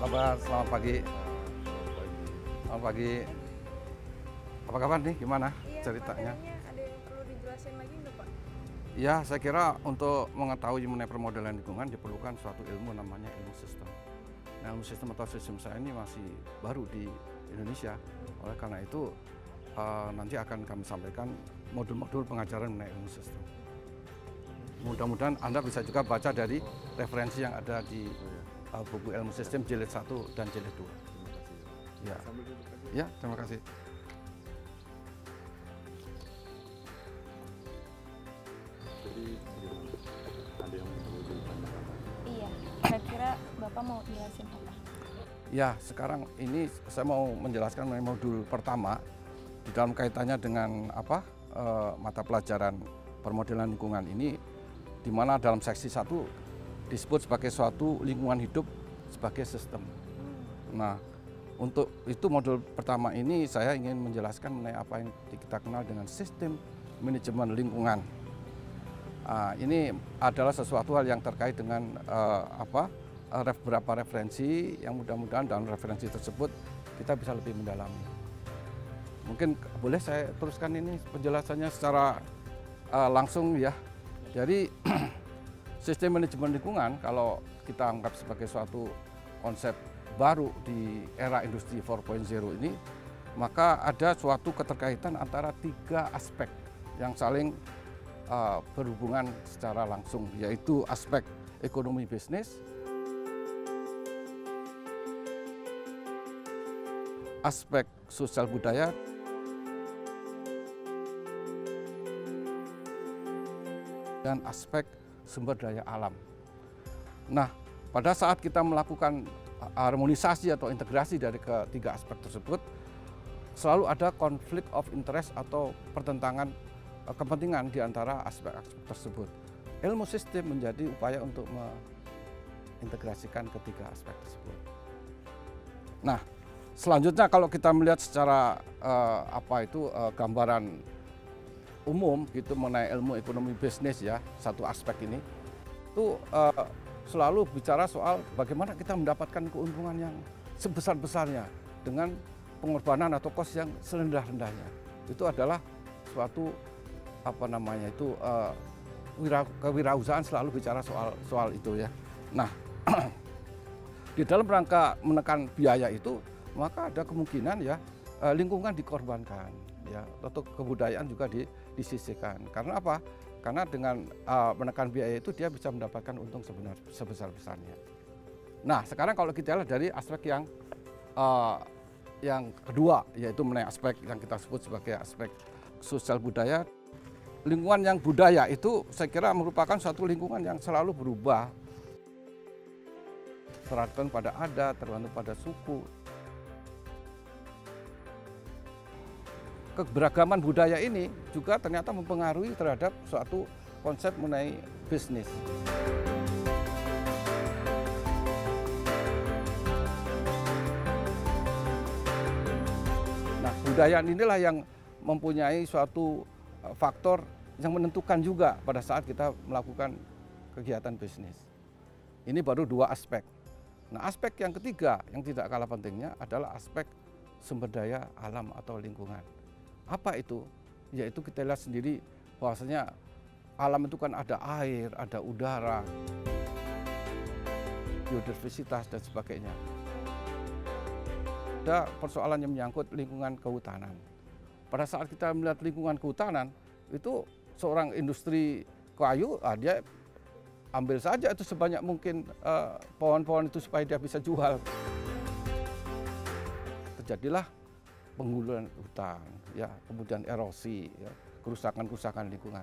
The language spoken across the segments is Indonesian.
kabar? Selamat pagi. Selamat pagi. Apa kabar nih? Gimana ceritanya? Materinya ada yang perlu dijelasin lagi nggak, Pak? Ya, saya kira untuk mengetahui mengenai permodalan lingkungan diperlukan suatu ilmu namanya ilmu sistem. Nah, ilmu sistem atau sistem saya ini masih baru di Indonesia. Oleh karena itu, nanti akan kami sampaikan modul-modul pengajaran mengenai ilmu sistem. Mudah-mudahan Anda bisa juga baca dari referensi yang ada di buku ilmu sistem jilid 1 dan jilid 2. Ya, ya, terima kasih. Jadi ada yang perlu ditanyakan? Iya, kira-kira Bapak mau jelasin apa? Ya, sekarang ini saya mau menjelaskan mengenai modul pertama di dalam kaitannya dengan mata pelajaran permodalan lingkungan ini, di mana dalam seksi 1 disebut sebagai suatu lingkungan hidup sebagai sistem. Nah, untuk itu modul pertama ini saya ingin menjelaskan mengenai apa yang kita kenal dengan sistem manajemen lingkungan. Ini adalah sesuatu hal yang terkait dengan beberapa referensi yang mudah-mudahan dalam referensi tersebut kita bisa lebih mendalami. Mungkin boleh saya teruskan ini penjelasannya secara langsung ya. Jadi sistem manajemen lingkungan kalau kita anggap sebagai suatu konsep baru di era industri 4.0 ini, maka ada suatu keterkaitan antara 3 aspek yang saling berhubungan secara langsung, yaitu aspek ekonomi bisnis, aspek sosial budaya, dan aspek sumber daya alam. Nah, pada saat kita melakukan harmonisasi atau integrasi dari ketiga aspek tersebut, selalu ada konflik of interest atau pertentangan kepentingan di antara aspek-aspek tersebut. Ilmu sistem menjadi upaya untuk mengintegrasikan ketiga aspek tersebut. Nah, selanjutnya kalau kita melihat secara gambaran umum gitu mengenai ilmu ekonomi bisnis ya, satu aspek ini itu selalu bicara soal bagaimana kita mendapatkan keuntungan yang sebesar-besarnya dengan pengorbanan atau kos yang serendah-rendahnya. Itu adalah suatu kewirausahaan selalu bicara soal itu ya. Nah, di dalam rangka menekan biaya itu maka ada kemungkinan ya lingkungan dikorbankan ya, atau kebudayaan juga disisihkan. Karena apa? Karena dengan menekan biaya itu dia bisa mendapatkan untung sebesar-besarnya. Nah, sekarang kalau kita lihat dari aspek yang kedua, yaitu mengenai aspek yang kita sebut sebagai aspek sosial budaya. Lingkungan yang budaya itu saya kira merupakan suatu lingkungan yang selalu berubah. Tergantung pada adat, tergantung pada suku. Keberagaman budaya ini juga ternyata mempengaruhi terhadap suatu konsep mengenai bisnis. Nah, budaya inilah yang mempunyai suatu faktor yang menentukan juga pada saat kita melakukan kegiatan bisnis. Ini baru 2 aspek. Nah, aspek yang ketiga yang tidak kalah pentingnya adalah aspek sumber daya alam atau lingkungan. Apa itu? Yaitu kita lihat sendiri bahwasanya alam itu kan ada air, ada udara, biodiversitas dan sebagainya. Ada persoalan yang menyangkut lingkungan kehutanan. Pada saat kita melihat lingkungan kehutanan, itu seorang industri kayu, dia ambil saja itu sebanyak mungkin pohon-pohon itu supaya dia bisa jual. Terjadilah pengguluan hutan, ya, kemudian erosi, ya, kerusakan-kerusakan lingkungan.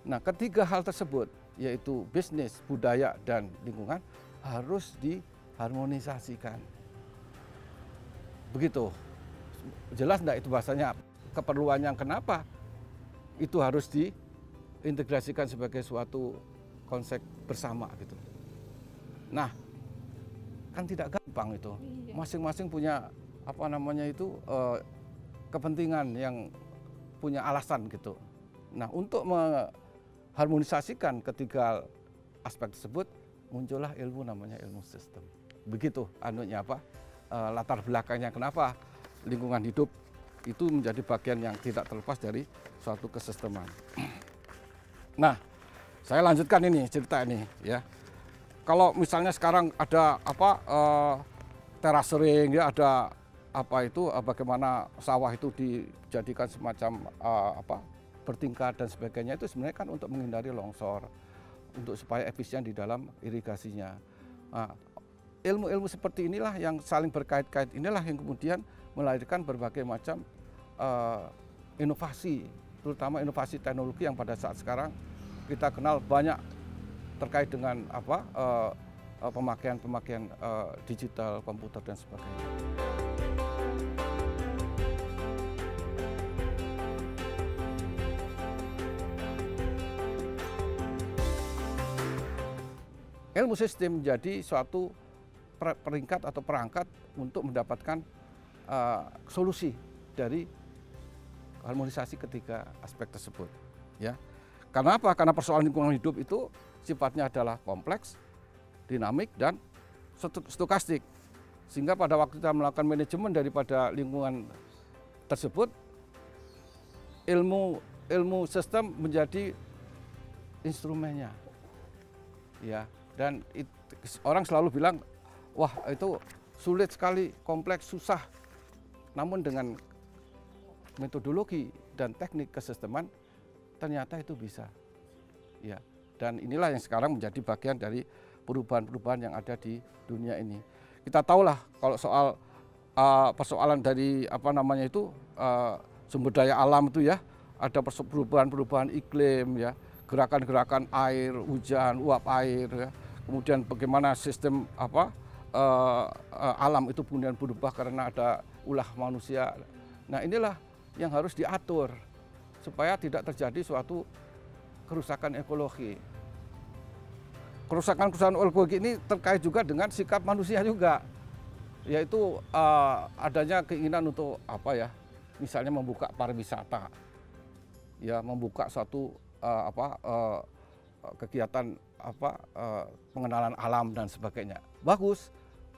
Nah, ketiga hal tersebut, yaitu bisnis, budaya, dan lingkungan, harus diharmonisasikan. Begitu. Jelas enggak itu bahasanya? Keperluan yang kenapa itu harus diintegrasikan sebagai suatu konsep bersama gitu. Nah, kan tidak gampang itu. Masing-masing punya kepentingan yang punya alasan gitu. Nah, untuk mengharmonisasikan ketiga aspek tersebut muncullah ilmu namanya ilmu sistem. begitu anunya apa latar belakangnya kenapa lingkungan hidup itu menjadi bagian yang tidak terlepas dari suatu kesisteman. Nah, saya lanjutkan ini cerita ini ya. Kalau misalnya sekarang ada apa terasering ya, ada apa itu bagaimana sawah itu dijadikan semacam apa bertingkat dan sebagainya, itu sebenarnya kan untuk menghindari longsor, untuk supaya efisien di dalam irigasinya. Nah, ilmu-ilmu seperti inilah yang saling berkait-kait, inilah yang kemudian melahirkan berbagai macam inovasi, terutama inovasi teknologi yang pada saat sekarang kita kenal banyak terkait dengan apa pemakaian digital, komputer dan sebagainya. Ilmu sistem menjadi suatu peringkat atau perangkat untuk mendapatkan solusi dari harmonisasi ketiga aspek tersebut. Ya, karena apa? Karena persoalan lingkungan hidup itu sifatnya adalah kompleks, dinamik dan stokastik. Sehingga pada waktu kita melakukan manajemen daripada lingkungan tersebut, ilmu sistem menjadi instrumennya. Ya, dan orang selalu bilang, wah itu sulit sekali, kompleks, susah. Namun dengan metodologi dan teknik kesisteman ternyata itu bisa. Ya, dan inilah yang sekarang menjadi bagian dari perubahan-perubahan yang ada di dunia ini. Kita tahulah kalau soal persoalan dari apa namanya itu sumber daya alam itu ya, ada perubahan-perubahan iklim ya, gerakan-gerakan air, hujan, uap air ya. Kemudian bagaimana sistem apa alam itu kemudian berubah karena ada ulah manusia. Nah, inilah yang harus diatur supaya tidak terjadi suatu kerusakan ekologi. Kerusakan ekologi ini terkait juga dengan sikap manusia juga, yaitu adanya keinginan untuk apa ya, misalnya membuka pariwisata, ya membuka suatu kegiatan apa pengenalan alam dan sebagainya. Bagus,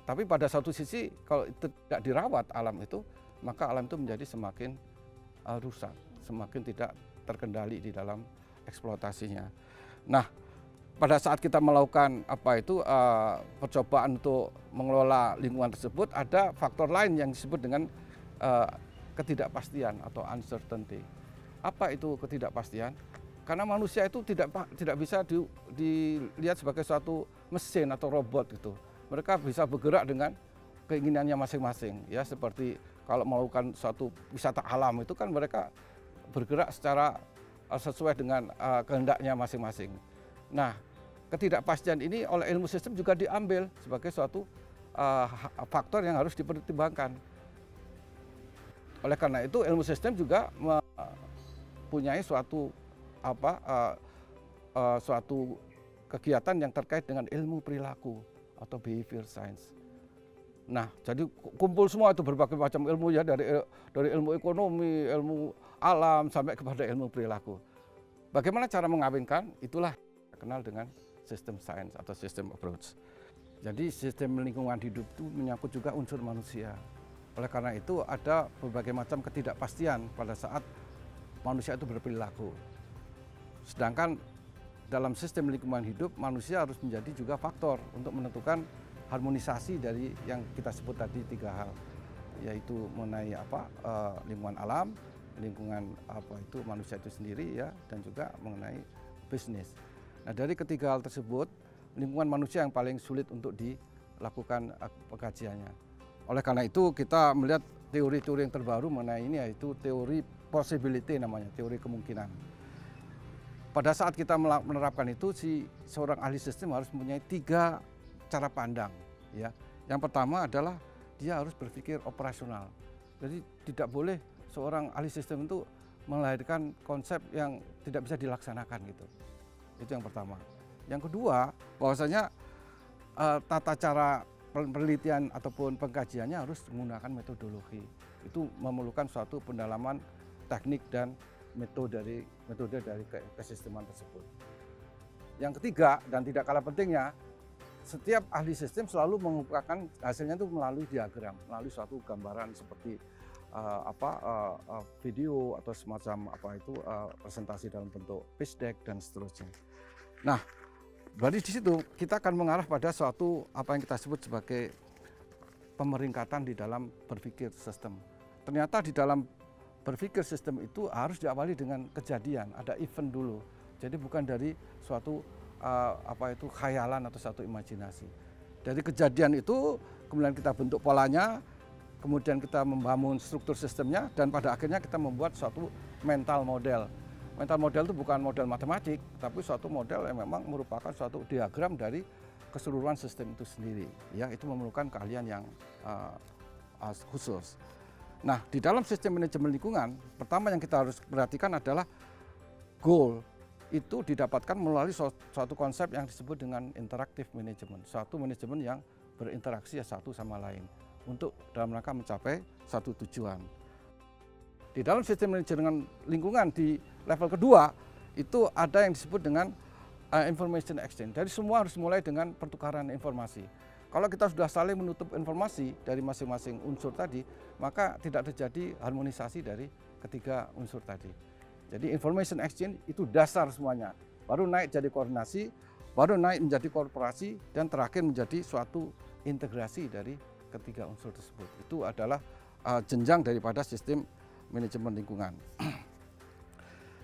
tapi pada satu sisi kalau itu tidak dirawat alam itu, maka alam itu menjadi semakin rusak, semakin tidak terkendali di dalam eksploitasinya. Nah, pada saat kita melakukan apa itu percobaan untuk mengelola lingkungan tersebut, ada faktor lain yang disebut dengan ketidakpastian atau uncertainty. Apa itu ketidakpastian? Karena manusia itu tidak bisa dilihat sebagai suatu mesin atau robot gitu. Mereka bisa bergerak dengan keinginannya masing-masing ya, seperti kalau melakukan suatu wisata alam itu kan mereka bergerak secara sesuai dengan kehendaknya masing-masing. Nah, ketidakpastian ini oleh ilmu sistem juga diambil sebagai suatu faktor yang harus dipertimbangkan. Oleh karena itu ilmu sistem juga mempunyai suatu suatu kegiatan yang terkait dengan ilmu perilaku atau behavior science. Nah, jadi kumpul semua itu berbagai macam ilmu ya, dari ilmu ekonomi, ilmu alam sampai kepada ilmu perilaku. Bagaimana cara mengawinkan? Itulah kenal dengan sistem science atau sistem approach. Jadi sistem lingkungan hidup itu menyangkut juga unsur manusia. Oleh karena itu ada berbagai macam ketidakpastian pada saat manusia itu berperilaku. Sedangkan dalam sistem lingkungan hidup manusia harus menjadi juga faktor untuk menentukan harmonisasi dari yang kita sebut tadi tiga hal, yaitu mengenai lingkungan alam, lingkungan itu manusia itu sendiri ya, dan juga mengenai bisnis. Nah, dari ketiga hal tersebut, lingkungan manusia yang paling sulit untuk dilakukan pengkajiannya. Oleh karena itu kita melihat teori-teori yang terbaru mengenai ini, yaitu teori possibility namanya, teori kemungkinan. Pada saat kita menerapkan itu, seorang ahli sistem harus mempunyai tiga cara pandang. Ya, yang pertama adalah dia harus berpikir operasional. Jadi tidak boleh seorang ahli sistem itu melahirkan konsep yang tidak bisa dilaksanakan gitu. Itu yang pertama. Yang kedua, bahwasanya tata cara penelitian ataupun pengkajiannya harus menggunakan metodologi. Itu memerlukan suatu pendalaman teknik dan metode dari kesisteman tersebut. Yang ketiga dan tidak kalah pentingnya, setiap ahli sistem selalu mengumpulkan hasilnya itu melalui diagram, melalui suatu gambaran seperti video atau semacam presentasi dalam bentuk pitch deck dan seterusnya. Nah, dari di situ kita akan mengarah pada suatu apa yang kita sebut sebagai pemeringkatan di dalam berpikir sistem. Ternyata di dalam berpikir sistem itu harus diawali dengan kejadian, ada event dulu. Jadi bukan dari suatu khayalan atau satu imajinasi. Dari kejadian itu kemudian kita bentuk polanya, kemudian kita membangun struktur sistemnya, dan pada akhirnya kita membuat suatu mental model. Mental model itu bukan model matematik, tapi suatu model yang memang merupakan suatu diagram dari keseluruhan sistem itu sendiri. Ya, itu memerlukan keahlian yang khusus. Nah, di dalam sistem manajemen lingkungan, pertama yang kita harus perhatikan adalah goal itu didapatkan melalui suatu konsep yang disebut dengan interactive management, suatu manajemen yang berinteraksi satu sama lain untuk dalam rangka mencapai satu tujuan. Di dalam sistem manajemen lingkungan di level kedua itu ada yang disebut dengan information exchange. Jadi semua harus mulai dengan pertukaran informasi. Kalau kita sudah saling menutup informasi dari masing-masing unsur tadi, maka tidak terjadi harmonisasi dari ketiga unsur tadi. Jadi information exchange itu dasar semuanya. Baru naik jadi koordinasi, baru naik menjadi korporasi, dan terakhir menjadi suatu integrasi dari ketiga unsur tersebut. Itu adalah jenjang daripada sistem manajemen lingkungan.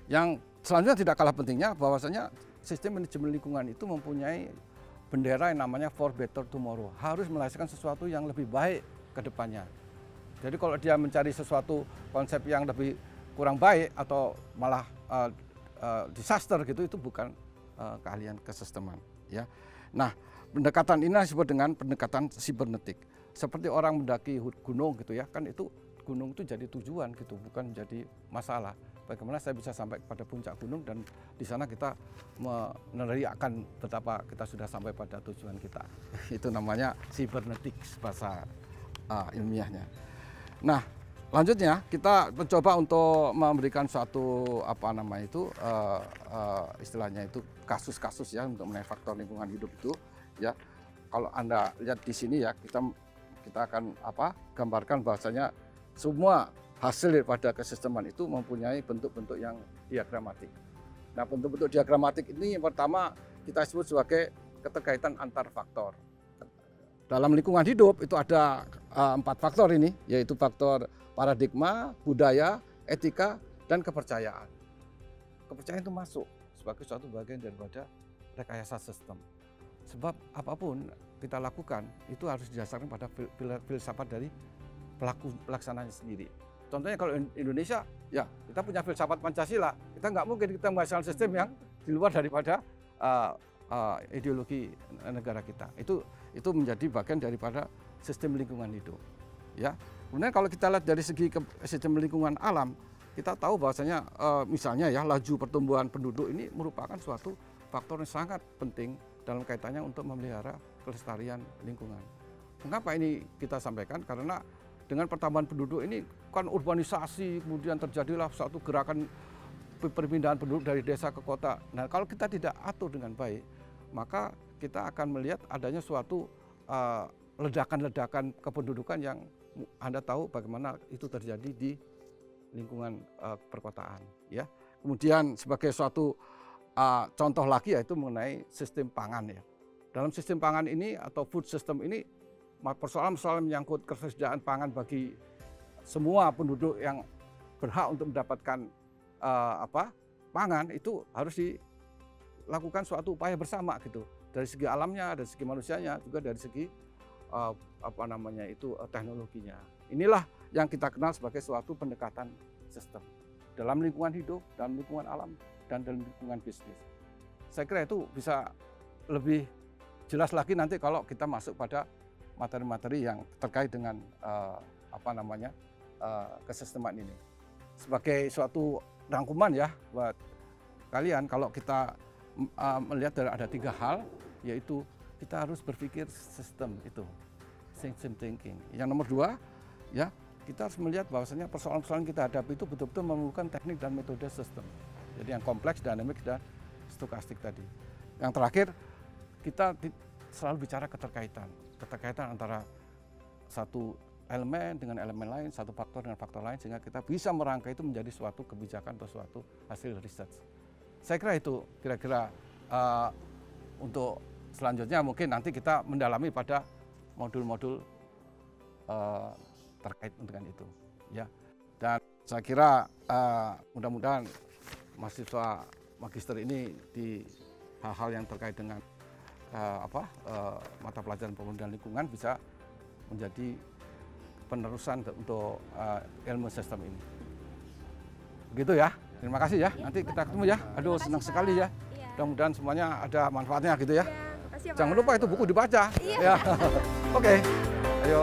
Yang selanjutnya tidak kalah pentingnya bahwasanya sistem manajemen lingkungan itu mempunyai bendera yang namanya for better tomorrow. Harus menghasilkan sesuatu yang lebih baik ke depannya. Jadi kalau dia mencari sesuatu konsep yang lebih kurang baik atau malah disaster gitu, itu bukan keahlian kesisteman. Ya. Nah, pendekatan ini disebut dengan pendekatan sibernetik. Seperti orang mendaki gunung gitu ya, kan itu gunung itu jadi tujuan gitu, bukan jadi masalah. Bagaimana saya bisa sampai pada puncak gunung dan di sana kita meneriakkan betapa kita sudah sampai pada tujuan kita. Itu namanya sibernetik bahasa ilmiahnya. Nah, lanjutnya kita mencoba untuk memberikan suatu istilahnya itu kasus-kasus ya untuk mengenai faktor lingkungan hidup itu ya. Kalau Anda lihat di sini ya, kita akan gambarkan bahwasanya semua hasil daripada kesisteman itu mempunyai bentuk-bentuk yang diagramatik. Nah, bentuk-bentuk diagramatik ini yang pertama kita sebut sebagai keterkaitan antar faktor. Dalam lingkungan hidup itu ada 4 faktor ini, yaitu faktor paradigma, budaya, etika, dan kepercayaan. Kepercayaan itu masuk sebagai suatu bagian daripada rekayasa sistem. Sebab apapun kita lakukan itu harus didasarkan pada filsafat dari pelaku pelaksananya sendiri. Contohnya kalau Indonesia, ya kita punya filsafat Pancasila. Kita nggak mungkin kita menghasilkan sistem yang di luar daripada ideologi negara kita. Itu menjadi bagian daripada sistem lingkungan hidup. Ya. Kemudian kalau kita lihat dari segi sistem lingkungan alam, kita tahu bahwasanya misalnya ya laju pertumbuhan penduduk ini merupakan suatu faktor yang sangat penting dalam kaitannya untuk memelihara kelestarian lingkungan. Mengapa ini kita sampaikan? Karena dengan pertambahan penduduk ini kan urbanisasi, kemudian terjadilah suatu gerakan perpindahan penduduk dari desa ke kota. Nah, kalau kita tidak atur dengan baik, maka kita akan melihat adanya suatu ledakan-ledakan kependudukan yang Anda tahu bagaimana itu terjadi di lingkungan perkotaan. Ya. Kemudian sebagai suatu contoh lagi yaitu mengenai sistem pangan ya. Dalam sistem pangan ini atau food system ini persoalan-persoalan menyangkut ketersediaan pangan bagi semua penduduk yang berhak untuk mendapatkan pangan itu harus dilakukan suatu upaya bersama gitu, dari segi alamnya, dari segi manusianya, juga dari segi teknologinya. Inilah yang kita kenal sebagai suatu pendekatan sistem dalam lingkungan hidup, dalam lingkungan alam, dan dalam lingkungan bisnis. Saya kira itu bisa lebih jelas lagi nanti kalau kita masuk pada materi-materi yang terkait dengan kesisteman ini. Sebagai suatu rangkuman ya buat kalian, kalau kita melihat ada 3 hal, yaitu kita harus berpikir sistem itu, system thinking. Yang nomor 2 ya, kita harus melihat bahwasanya persoalan-persoalan kita hadapi itu betul-betul memerlukan teknik dan metode sistem. Jadi yang kompleks, dinamik, dan stokastik tadi. Yang terakhir, kita selalu bicara keterkaitan antara satu elemen dengan elemen lain, satu faktor dengan faktor lain, sehingga kita bisa merangkai itu menjadi suatu kebijakan atau suatu hasil research. Saya kira itu kira-kira untuk selanjutnya mungkin nanti kita mendalami pada modul-modul terkait dengan itu, ya. Dan saya kira mudah-mudahan mahasiswa magister ini di hal-hal yang terkait dengan mata pelajaran pemodelan lingkungan bisa menjadi penerusan untuk ilmu sistem ini. Begitu ya. Terima kasih ya. Nanti kita ketemu ya. Aduh, senang sekali ya. Mudah-mudahan semuanya ada manfaatnya gitu ya. Makasih ya, Jangan Pak. lupa itu buku dibaca. Iya. Ya. Oke. Ayo.